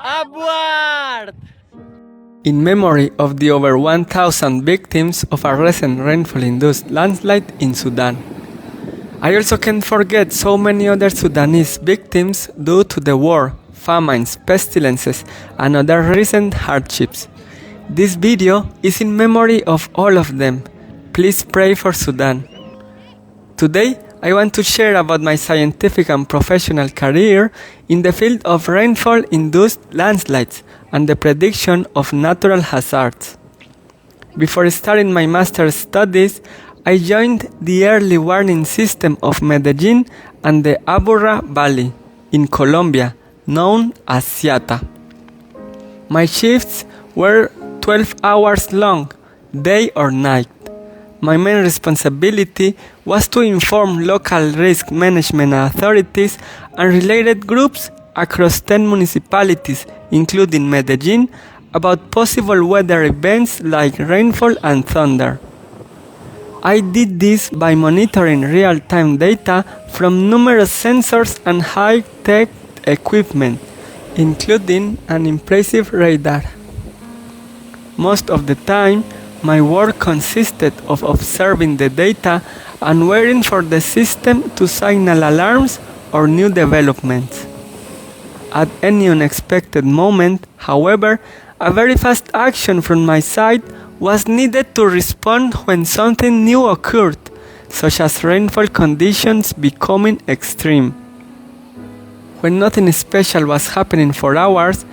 Upward! In memory of the over 1,000 victims of a recent rainfall-induced landslide in Sudan. I also can't forget so many other Sudanese victims due to the war, famines, pestilences, and other recent hardships. This video is in memory of all of them. Please pray for Sudan. Today, I want to share about my scientific and professional career in the field of rainfall-induced landslides and the prediction of natural hazards. Before starting my master's studies, I joined the early warning system of Medellín and the Aburrá Valley in Colombia, known as SIATA. My shifts were 12 hours long, day or night. My main responsibility was to inform local risk management authorities and related groups across 10 municipalities, including Medellín, about possible weather events like rainfall and thunder. I did this by monitoring real-time data from numerous sensors and high-tech equipment, including an impressive radar. Most of the time, my work consisted of observing the data and waiting for the system to signal alarms or new developments. At any unexpected moment, however, a very fast action from my side was needed to respond when something new occurred, such as rainfall conditions becoming extreme. When nothing special was happening for hours,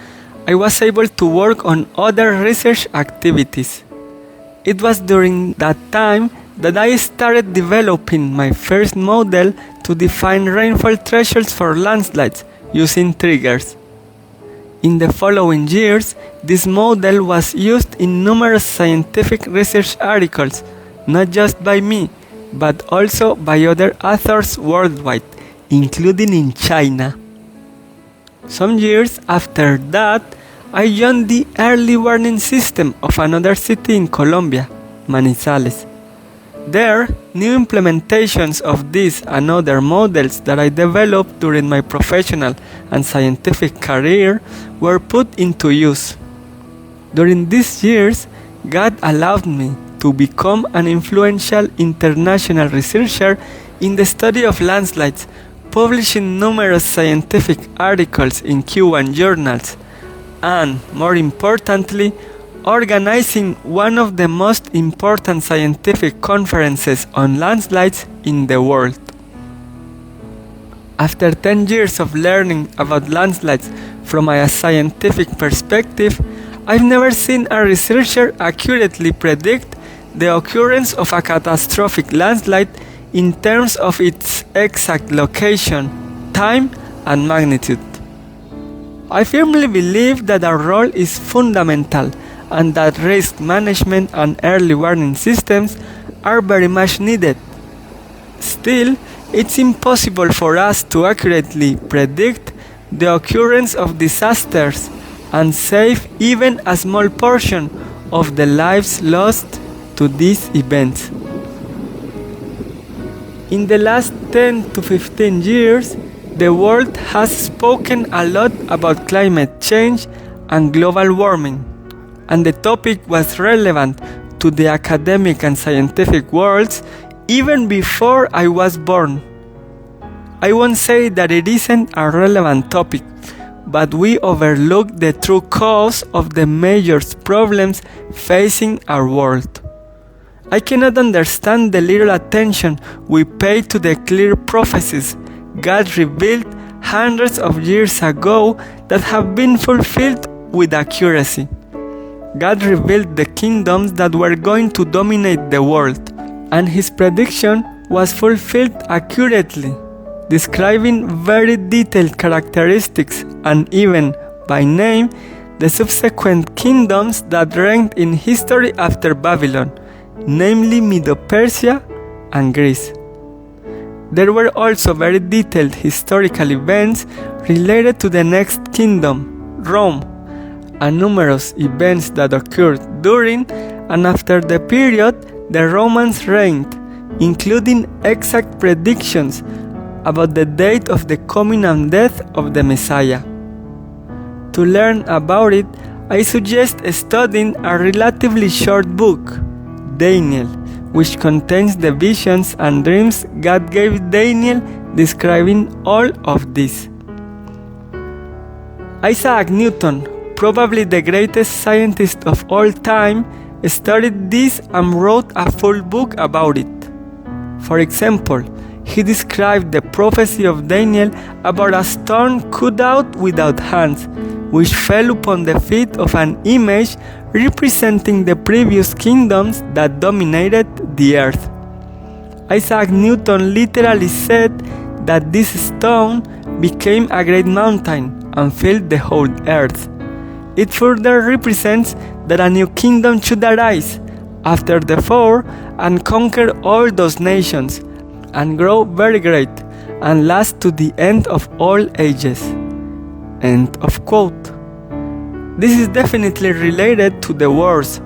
I was able to work on other research activities. It was during that time that I started developing my first model to define rainfall thresholds for landslides using triggers. In the following years, this model was used in numerous scientific research articles, not just by me, but also by other authors worldwide, including in China. Some years after that, I joined the early warning system of another city in Colombia, Manizales. There, new implementations of these and other models that I developed during my professional and scientific career were put into use. During these years, God allowed me to become an influential international researcher in the study of landslides, publishing numerous scientific articles in Q1 journals, and, more importantly, organizing one of the most important scientific conferences on landslides in the world. After 10 years of learning about landslides from a scientific perspective, I've never seen a researcher accurately predict the occurrence of a catastrophic landslide in terms of its exact location, time, and magnitude. I firmly believe that our role is fundamental and that risk management and early warning systems are very much needed. Still, it's impossible for us to accurately predict the occurrence of disasters and save even a small portion of the lives lost to these events. In the last 10 to 15 years, the world has spoken a lot about climate change and global warming, and the topic was relevant to the academic and scientific worlds even before I was born. I won't say that it isn't a relevant topic, but we overlook the true cause of the major problems facing our world. I cannot understand the little attention we pay to the clear prophecies God revealed hundreds of years ago that have been fulfilled with accuracy. God revealed the kingdoms that were going to dominate the world, and his prediction was fulfilled accurately, describing very detailed characteristics and even, by name, the subsequent kingdoms that reigned in history after Babylon, namely Medo-Persia and Greece. There were also very detailed historical events related to the next kingdom, Rome, and numerous events that occurred during and after the period the Romans reigned, including exact predictions about the date of the coming and death of the Messiah. To learn about it, I suggest studying a relatively short book, Daniel, which contains the visions and dreams God gave Daniel describing all of this. Isaac Newton, probably the greatest scientist of all time, studied this and wrote a full book about it. For example, he described the prophecy of Daniel about a stone cut out without hands, which fell upon the feet of an image representing the previous kingdoms that dominated the earth. Isaac Newton literally said that this stone became a great mountain and filled the whole earth. It further represents that a new kingdom should arise after the fall and conquer all those nations and grow very great and last to the end of all ages. End of quote. This is definitely related to the wars,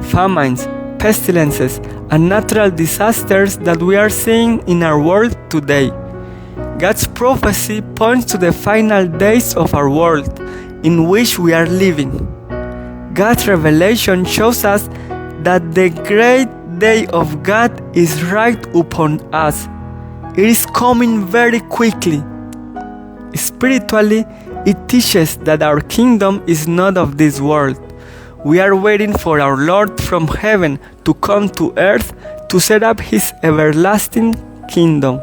famines, pestilences, and natural disasters that we are seeing in our world today. God's prophecy points to the final days of our world in which we are living. God's revelation shows us that the great day of God is right upon us. It is coming very quickly. Spiritually, it teaches that our kingdom is not of this world. We are waiting for our Lord from heaven to come to earth to set up His everlasting kingdom.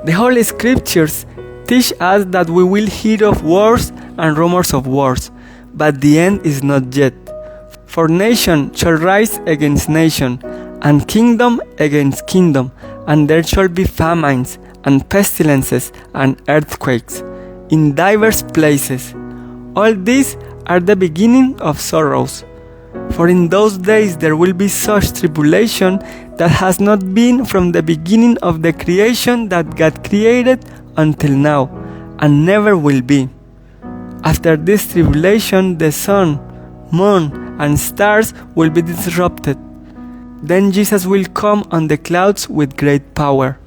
The Holy Scriptures teach us that we will hear of wars and rumors of wars, but the end is not yet. For nation shall rise against nation, and kingdom against kingdom, and there shall be famines, and pestilences, and earthquakes, in divers places. All these are the beginning of sorrows. For in those days there will be such tribulation that has not been from the beginning of the creation that God created until now, and never will be. After this tribulation, the sun, moon, and stars will be disrupted. Then Jesus will come on the clouds with great power.